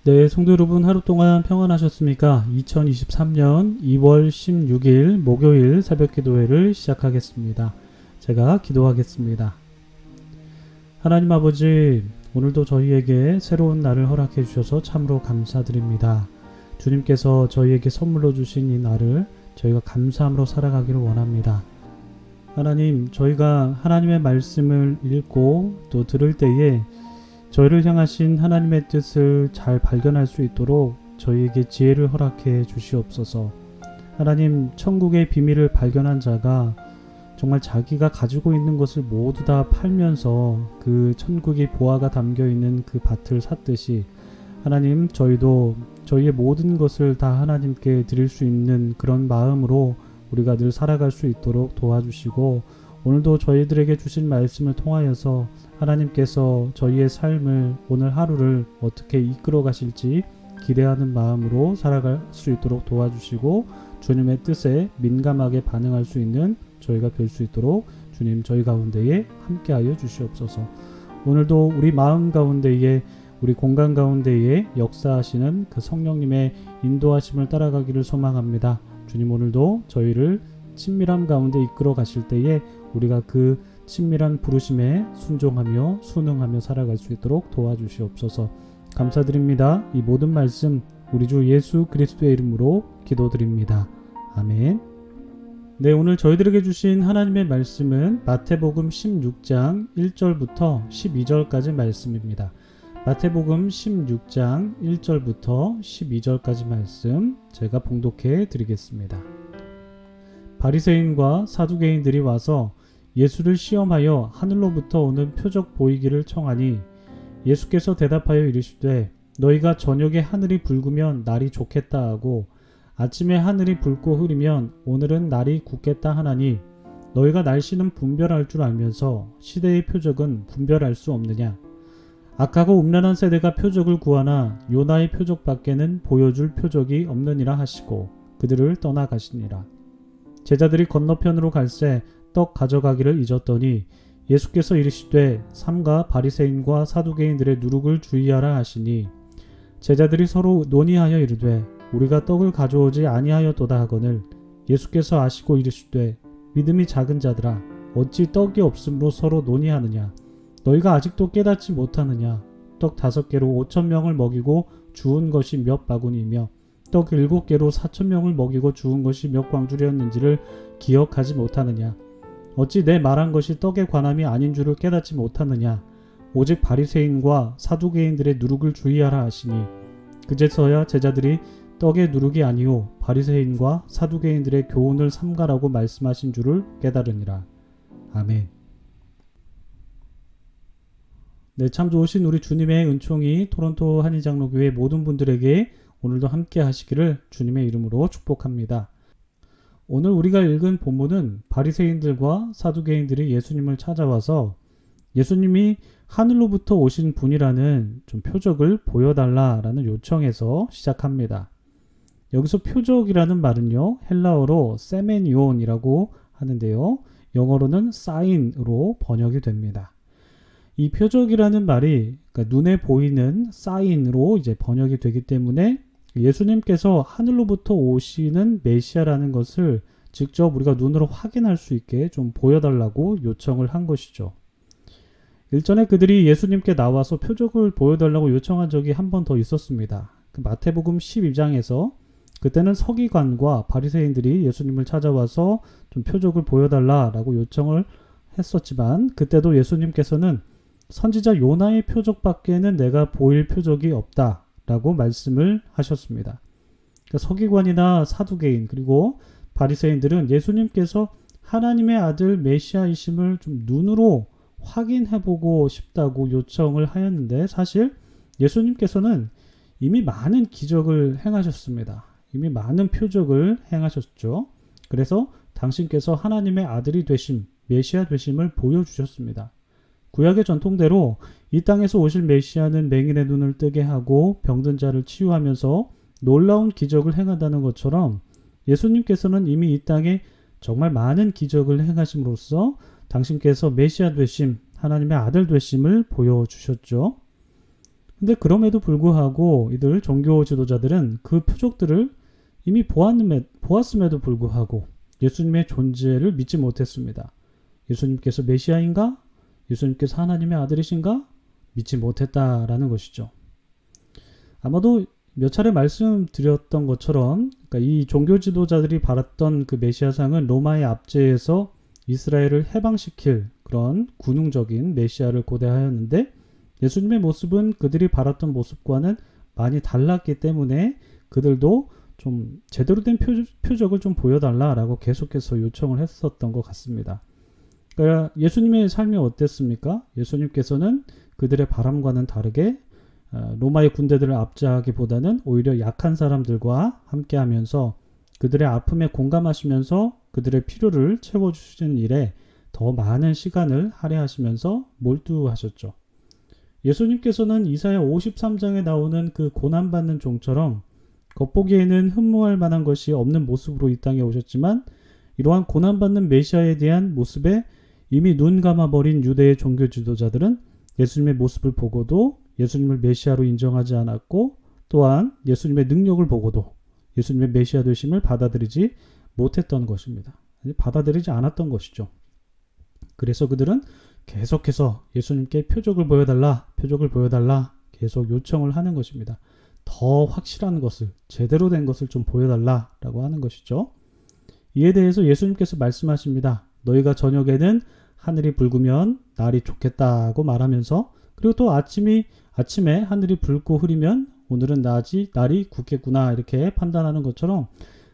네, 성도 여러분 하루 동안 평안하셨습니까? 2023년 2월 16일 목요일 새벽 기도회를 시작하겠습니다. 제가 기도하겠습니다. 하나님 아버지, 오늘도 저희에게 새로운 날을 허락해 주셔서 참으로 감사드립니다. 주님께서 저희에게 선물로 주신 이 날을 저희가 감사함으로 살아가기를 원합니다. 하나님, 저희가 하나님의 말씀을 읽고 또 들을 때에 저희를 향하신 하나님의 뜻을 잘 발견할 수 있도록 저희에게 지혜를 허락해 주시옵소서. 하나님, 천국의 비밀을 발견한 자가 정말 자기가 가지고 있는 것을 모두 다 팔면서 그 천국의 보화가 담겨 있는 그 밭을 샀듯이 하나님, 저희도 저희의 모든 것을 다 하나님께 드릴 수 있는 그런 마음으로 우리가 늘 살아갈 수 있도록 도와주시고, 오늘도 저희들에게 주신 말씀을 통하여서 하나님께서 저희의 삶을, 오늘 하루를 어떻게 이끌어 가실지 기대하는 마음으로 살아갈 수 있도록 도와주시고, 주님의 뜻에 민감하게 반응할 수 있는 저희가 될 수 있도록 주님 저희 가운데에 함께하여 주시옵소서. 오늘도 우리 마음 가운데에, 우리 공간 가운데에 역사하시는 그 성령님의 인도하심을 따라가기를 소망합니다. 주님, 오늘도 저희를 친밀함 가운데 이끌어 가실 때에 우리가 그 친밀한 부르심에 순종하며 순응하며 살아갈 수 있도록 도와주시옵소서. 감사드립니다. 이 모든 말씀 우리 주 예수 그리스도의 이름으로 기도드립니다. 아멘. 네, 오늘 저희들에게 주신 하나님의 말씀은 마태복음 16장 1절부터 12절까지 말씀입니다. 마태복음 16장 1절부터 12절까지 말씀 제가 봉독해 드리겠습니다. 바리새인과 사두개인들이 와서 예수를 시험하여 하늘로부터 오는 표적 보이기를 청하니, 예수께서 대답하여 이르시되 너희가 저녁에 하늘이 붉으면 날이 좋겠다 하고 아침에 하늘이 붉고 흐리면 오늘은 날이 굳겠다 하나니, 너희가 날씨는 분별할 줄 알면서 시대의 표적은 분별할 수 없느냐? 악하고 음란한 세대가 표적을 구하나 요나의 표적밖에는 보여줄 표적이 없느니라 하시고 그들을 떠나가시니라. 제자들이 건너편으로 갈새 떡 가져가기를 잊었더니 예수께서 이르시되 삼가 바리새인과 사두개인들의 누룩을 주의하라 하시니, 제자들이 서로 논의하여 이르되 우리가 떡을 가져오지 아니하였도다 하거늘, 예수께서 아시고 이르시되 믿음이 작은 자들아, 어찌 떡이 없으므로 서로 논의하느냐? 너희가 아직도 깨닫지 못하느냐? 떡 5개로 5,000명을 먹이고 주운 것이 몇 바구니이며 떡 7개로 4,000명을 먹이고 주운 것이 몇 광주리였는지를 기억하지 못하느냐? 어찌 내 말한 것이 떡에 관함이 아닌 줄을 깨닫지 못하느냐? 오직 바리새인과 사두개인들의 누룩을 주의하라 하시니, 그제서야 제자들이 떡의 누룩이 아니오 바리새인과 사두개인들의 교훈을 삼가라고 말씀하신 줄을 깨달으니라. 아멘. 네, 참 좋으신 우리 주님의 은총이 토론토 한인장로교회 모든 분들에게 오늘도 함께 하시기를 주님의 이름으로 축복합니다. 오늘 우리가 읽은 본문은 바리새인들과 사두개인들이 예수님을 찾아와서 예수님이 하늘로부터 오신 분이라는 좀 표적을 보여달라라는 요청에서 시작합니다. 여기서 표적이라는 말은요, 헬라어로 세메니온이라고 하는데요, 영어로는 사인으로 번역이 됩니다. 이 표적이라는 말이 그러니까 눈에 보이는 사인으로 이제 번역이 되기 때문에 예수님께서 하늘로부터 오시는 메시아라는 것을 직접 우리가 눈으로 확인할 수 있게 좀 보여달라고 요청을 한 것이죠. 일전에 그들이 예수님께 나와서 표적을 보여달라고 요청한 적이 한 번 더 있었습니다. 마태복음 12장에서 그때는 서기관과 바리새인들이 예수님을 찾아와서 좀 표적을 보여달라라고 요청을 했었지만, 그때도 예수님께서는 선지자 요나의 표적밖에는 내가 보일 표적이 없다라고 말씀을 하셨습니다. 그러니까 서기관이나 사두개인 그리고 바리새인들은 예수님께서 하나님의 아들 메시아이심을 좀 눈으로 확인해보고 싶다고 요청을 하였는데, 사실 예수님께서는 이미 많은 기적을 행하셨습니다. 이미 많은 표적을 행하셨죠. 그래서 당신께서 하나님의 아들이 되심, 메시아 되심을 보여주셨습니다. 구약의 전통대로 이 땅에서 오실 메시아는 맹인의 눈을 뜨게 하고 병든 자를 치유하면서 놀라운 기적을 행한다는 것처럼, 예수님께서는 이미 이 땅에 정말 많은 기적을 행하심으로써 당신께서 메시아 되심, 하나님의 아들 되심을 보여주셨죠. 근데 그럼에도 불구하고 이들 종교 지도자들은 그 표적들을 이미 보았음에도 불구하고 예수님의 존재를 믿지 못했습니다. 예수님께서 메시아인가? 예수님께서 하나님의 아들이신가? 믿지 못했다라는 것이죠. 아마도 몇 차례 말씀드렸던 것처럼 그러니까 이 종교 지도자들이 바랐던 그 메시아상은 로마의 압제에서 이스라엘을 해방시킬 그런 군웅적인 메시아를 고대하였는데 예수님의 모습은 그들이 바랐던 모습과는 많이 달랐기 때문에 그들도 좀 제대로 된 표적을 좀 보여달라라고 계속해서 요청을 했었던 것 같습니다. 그러니까 예수님의 삶이 어땠습니까? 예수님께서는 그들의 바람과는 다르게 로마의 군대들을 압제하기보다는 오히려 약한 사람들과 함께하면서 그들의 아픔에 공감하시면서 그들의 필요를 채워주시는 일에 더 많은 시간을 할애하시면서 몰두하셨죠. 예수님께서는 이사야 53장에 나오는 그 고난받는 종처럼 겉보기에는 흠모할 만한 것이 없는 모습으로 이 땅에 오셨지만 이러한 고난받는 메시아에 대한 모습에 이미 눈 감아버린 유대의 종교 지도자들은 예수님의 모습을 보고도 예수님을 메시아로 인정하지 않았고 또한 예수님의 능력을 보고도 예수님의 메시아 되심을 받아들이지 못했던 것입니다. 받아들이지 않았던 것이죠. 그래서 그들은 계속해서 예수님께 표적을 보여달라 계속 요청을 하는 것입니다. 더 확실한 것을, 제대로 된 것을 좀 보여달라라고 하는 것이죠. 이에 대해서 예수님께서 말씀하십니다. 너희가 저녁에는 하늘이 붉으면 날이 좋겠다고 말하면서 그리고 또 아침에 하늘이 붉고 흐리면 오늘은 날이 굳겠구나 이렇게 판단하는 것처럼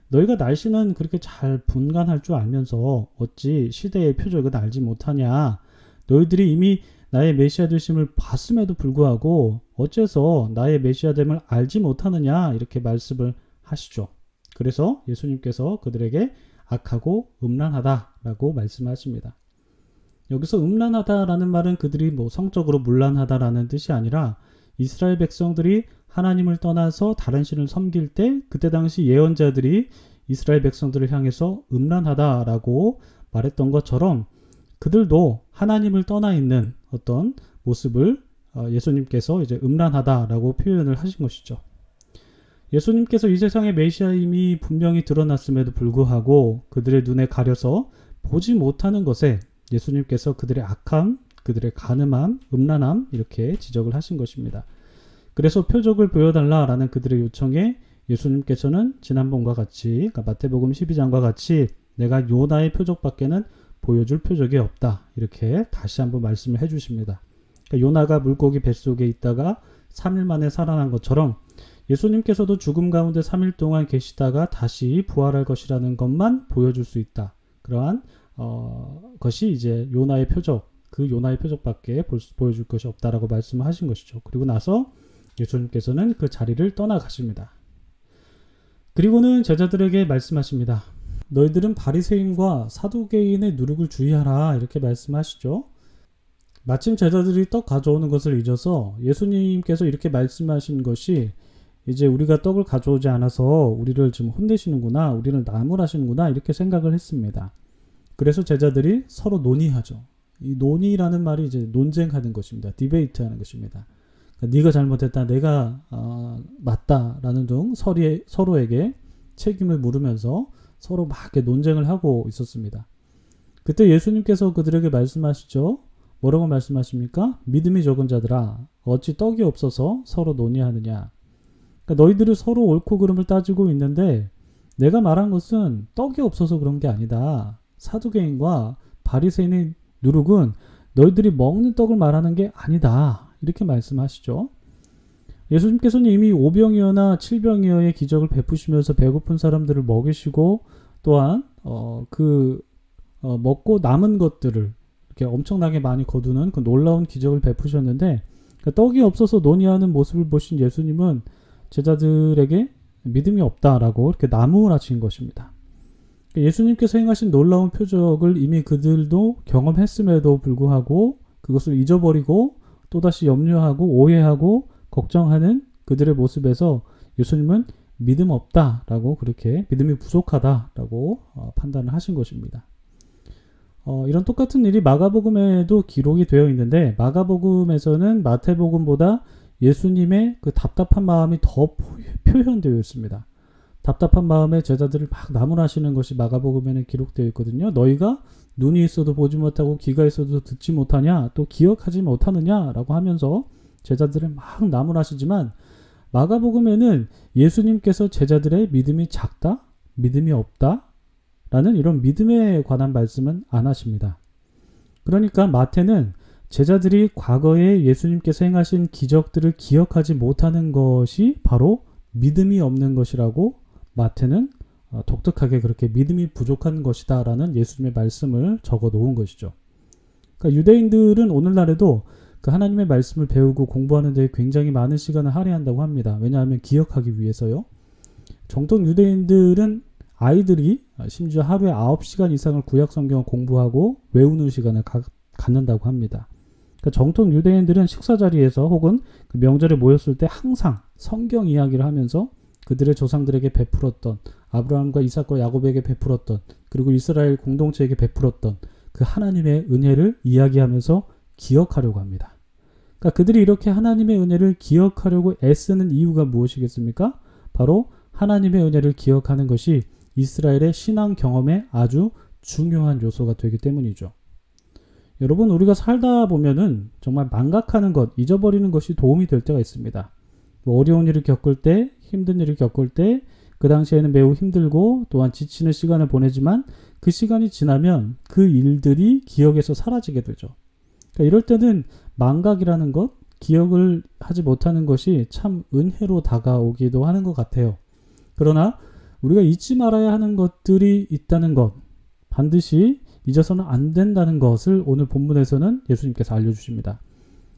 너희가 날씨는 그렇게 잘 분간할 줄 알면서 어찌 시대의 표적을 알지 못하냐. 너희들이 이미 나의 메시아 되심을 봤음에도 불구하고 어째서 나의 메시아 됨을 알지 못하느냐 이렇게 말씀을 하시죠. 그래서 예수님께서 그들에게 악하고 음란하다라고 말씀하십니다. 여기서 음란하다라는 말은 그들이 성적으로 문란하다라는 뜻이 아니라 이스라엘 백성들이 하나님을 떠나서 다른 신을 섬길 때 그때 당시 예언자들이 이스라엘 백성들을 향해서 음란하다라고 말했던 것처럼 그들도 하나님을 떠나 있는 어떤 모습을 예수님께서 이제 음란하다라고 표현을 하신 것이죠. 예수님께서 이 세상의 메시아임이 분명히 드러났음에도 불구하고 그들의 눈에 가려서 보지 못하는 것에 예수님께서 그들의 악함, 그들의 간음함, 음란함 이렇게 지적을 하신 것입니다. 그래서 표적을 보여달라라는 그들의 요청에 예수님께서는 지난번과 같이 그러니까 마태복음 12장과 같이 내가 요나의 표적밖에는 보여줄 표적이 없다. 이렇게 다시 한번 말씀을 해주십니다. 그러니까 요나가 물고기 뱃속에 있다가 3일 만에 살아난 것처럼 예수님께서도 죽음 가운데 3일 동안 계시다가 다시 부활할 것이라는 것만 보여줄 수 있다. 그러한 것이 이제 요나의 표적, 그 요나의 표적밖에 보여줄 것이 없다라고 말씀하신 것이죠. 그리고 나서 예수님께서는 그 자리를 떠나가십니다. 그리고는 제자들에게 말씀하십니다. 너희들은 바리새인과 사두개인의 누룩을 주의하라 이렇게 말씀하시죠. 마침 제자들이 떡 가져오는 것을 잊어서 예수님께서 이렇게 말씀하신 것이 이제 우리가 떡을 가져오지 않아서 우리를 지금 혼내시는구나, 우리를 나무라시는구나 이렇게 생각을 했습니다. 그래서 제자들이 서로 논의하죠. 이 논의라는 말이 이제 논쟁하는 것입니다. 디베이트하는 것입니다. 그러니까 네가 잘못했다, 내가 맞다라는 등 서로에게 책임을 물으면서 서로 막 이렇게 논쟁을 하고 있었습니다. 그때 예수님께서 그들에게 말씀하시죠. 뭐라고 말씀하십니까? 믿음이 적은 자들아, 어찌 떡이 없어서 서로 논의하느냐. 그러니까 너희들이 서로 옳고 그름을 따지고 있는데 내가 말한 것은 떡이 없어서 그런 게 아니다. 사두개인과 바리새인의 누룩은 너희들이 먹는 떡을 말하는 게 아니다. 이렇게 말씀하시죠. 예수님께서는 이미 5병이어나 7병이어의 기적을 베푸시면서 배고픈 사람들을 먹이시고 또한 먹고 남은 것들을 이렇게 엄청나게 많이 거두는 그 놀라운 기적을 베푸셨는데 떡이 없어서 논의하는 모습을 보신 예수님은 제자들에게 믿음이 없다라고 이렇게 나무라신 것입니다. 예수님께서 행하신 놀라운 표적을 이미 그들도 경험했음에도 불구하고 그것을 잊어버리고 또다시 염려하고 오해하고 걱정하는 그들의 모습에서 예수님은 믿음 없다라고 그렇게 믿음이 부족하다라고 판단을 하신 것입니다. 이런 똑같은 일이 마가복음에도 기록이 되어 있는데 마가복음에서는 마태복음보다 예수님의 그 답답한 마음이 더 표현되어 있습니다. 답답한 마음에 제자들을 막 나무라시는 것이 마가복음에는 기록되어 있거든요. 너희가 눈이 있어도 보지 못하고 귀가 있어도 듣지 못하냐, 또 기억하지 못하느냐라고 하면서 제자들을 막 나무라시지만 마가복음에는 예수님께서 제자들의 믿음이 작다, 믿음이 없다 라는 이런 믿음에 관한 말씀은 안 하십니다. 그러니까 마태는 제자들이 과거에 예수님께서 행하신 기적들을 기억하지 못하는 것이 바로 믿음이 없는 것이라고 마태는 독특하게 그렇게 믿음이 부족한 것이다 라는 예수님의 말씀을 적어 놓은 것이죠. 그러니까 유대인들은 오늘날에도 그 하나님의 말씀을 배우고 공부하는 데 굉장히 많은 시간을 할애한다고 합니다. 왜냐하면 기억하기 위해서요. 정통 유대인들은 아이들이 심지어 하루에 9시간 이상을 구약 성경을 공부하고 외우는 시간을 갖는다고 합니다. 그러니까 정통 유대인들은 식사 자리에서 혹은 그 명절에 모였을 때 항상 성경 이야기를 하면서 그들의 조상들에게 베풀었던, 아브라함과 이삭과 야곱에게 베풀었던, 그리고 이스라엘 공동체에게 베풀었던 그 하나님의 은혜를 이야기하면서 기억하려고 합니다. 그러니까 그들이 이렇게 하나님의 은혜를 기억하려고 애쓰는 이유가 무엇이겠습니까? 바로 하나님의 은혜를 기억하는 것이 이스라엘의 신앙 경험에 아주 중요한 요소가 되기 때문이죠. 여러분, 우리가 살다 보면은 정말 망각하는 것, 잊어버리는 것이 도움이 될 때가 있습니다. 어려운 일을 겪을 때, 힘든 일을 겪을 때, 그 당시에는 매우 힘들고 또한 지치는 시간을 보내지만 그 시간이 지나면 그 일들이 기억에서 사라지게 되죠. 그러니까 이럴 때는 망각이라는 것, 기억을 하지 못하는 것이 참 은혜로 다가오기도 하는 것 같아요. 그러나 우리가 잊지 말아야 하는 것들이 있다는 것, 반드시 잊어서는 안 된다는 것을 오늘 본문에서는 예수님께서 알려주십니다.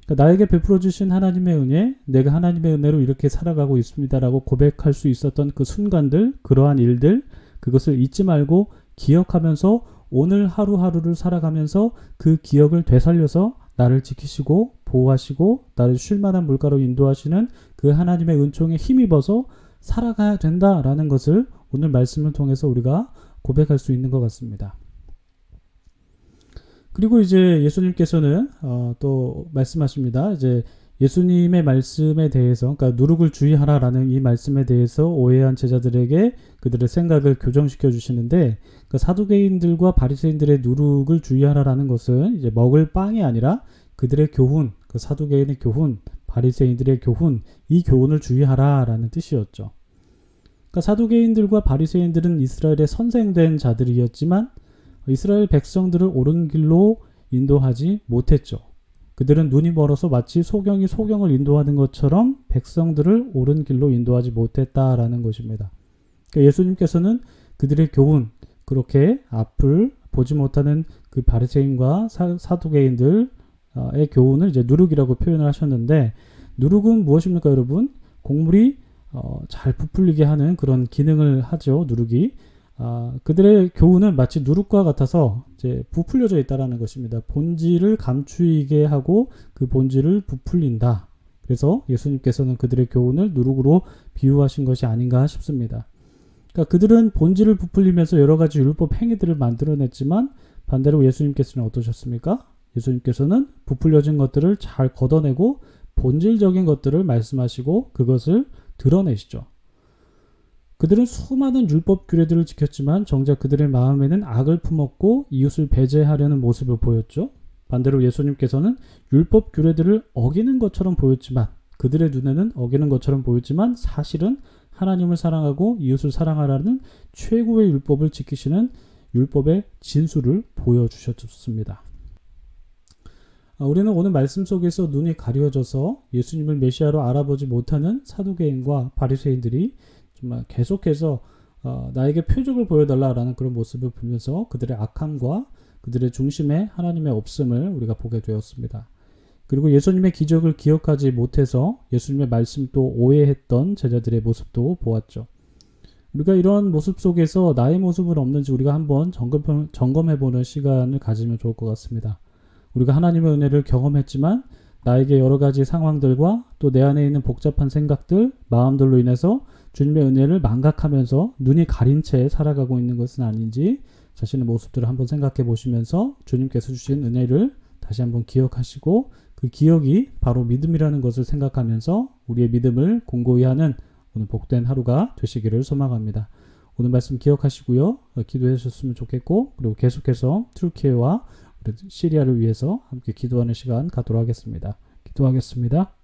그러니까 나에게 베풀어 주신 하나님의 은혜, 내가 하나님의 은혜로 이렇게 살아가고 있습니다라고 고백할 수 있었던 그 순간들, 그러한 일들, 그것을 잊지 말고 기억하면서 오늘 하루하루를 살아가면서 그 기억을 되살려서 나를 지키시고 보호하시고 나를 쉴만한 물가로 인도하시는 그 하나님의 은총에 힘입어서 살아가야 된다라는 것을 오늘 말씀을 통해서 우리가 고백할 수 있는 것 같습니다. 그리고 이제 예수님께서는 또 말씀하십니다. 이제 예수님의 말씀에 대해서, 그러니까 누룩을 주의하라라는 이 말씀에 대해서 오해한 제자들에게 그들의 생각을 교정시켜 주시는데, 그 사두개인들과 바리새인들의 누룩을 주의하라라는 것은 이제 먹을 빵이 아니라 그들의 교훈, 그 사두개인의 교훈, 바리새인들의 교훈, 이 교훈을 주의하라라는 뜻이었죠. 그러니까 사두개인들과 바리새인들은 이스라엘의 선생된 자들이었지만 이스라엘 백성들을 옳은 길로 인도하지 못했죠. 그들은 눈이 멀어서 마치 소경이 소경을 인도하는 것처럼 백성들을 옳은 길로 인도하지 못했다라는 것입니다. 그러니까 예수님께서는 그들의 교훈, 그렇게 앞을 보지 못하는 그 바리새인과 사두개인들의 교훈을 이제 누룩이라고 표현을 하셨는데, 누룩은 무엇입니까, 여러분? 곡물이 잘 부풀리게 하는 그런 기능을 하죠, 누룩이. 그들의 교훈은 마치 누룩과 같아서 이제 부풀려져 있다라는 것입니다. 본질을 감추이게 하고 그 본질을 부풀린다. 그래서 예수님께서는 그들의 교훈을 누룩으로 비유하신 것이 아닌가 싶습니다. 그러니까 그들은 본질을 부풀리면서 여러 가지 율법 행위들을 만들어냈지만 반대로 예수님께서는 어떠셨습니까? 예수님께서는 부풀려진 것들을 잘 걷어내고 본질적인 것들을 말씀하시고 그것을 드러내시죠. 그들은 수많은 율법 규례들을 지켰지만 정작 그들의 마음에는 악을 품었고 이웃을 배제하려는 모습을 보였죠. 반대로 예수님께서는 율법 규례들을 어기는 것처럼 보였지만, 그들의 눈에는 어기는 것처럼 보였지만 사실은 하나님을 사랑하고 이웃을 사랑하라는 최고의 율법을 지키시는 율법의 진수를 보여주셨습니다. 우리는 오늘 말씀 속에서 눈이 가려져서 예수님을 메시아로 알아보지 못하는 사두개인과 바리새인들이 정말 계속해서 나에게 표적을 보여달라라는 그런 모습을 보면서 그들의 악함과 그들의 중심에 하나님의 없음을 우리가 보게 되었습니다. 그리고 예수님의 기적을 기억하지 못해서 예수님의 말씀도 오해했던 제자들의 모습도 보았죠. 우리가 이런 모습 속에서 나의 모습은 없는지 우리가 한번 점검해보는 시간을 가지면 좋을 것 같습니다. 우리가 하나님의 은혜를 경험했지만 나에게 여러 가지 상황들과 또 내 안에 있는 복잡한 생각들, 마음들로 인해서 주님의 은혜를 망각하면서 눈이 가린 채 살아가고 있는 것은 아닌지 자신의 모습들을 한번 생각해 보시면서 주님께서 주신 은혜를 다시 한번 기억하시고 그 기억이 바로 믿음이라는 것을 생각하면서 우리의 믿음을 공고히 하는 오늘 복된 하루가 되시기를 소망합니다. 오늘 말씀 기억하시고요. 기도해 주셨으면 좋겠고, 그리고 계속해서 튀르키예와 시리아를 위해서 함께 기도하는 시간 갖도록 하겠습니다. 기도하겠습니다.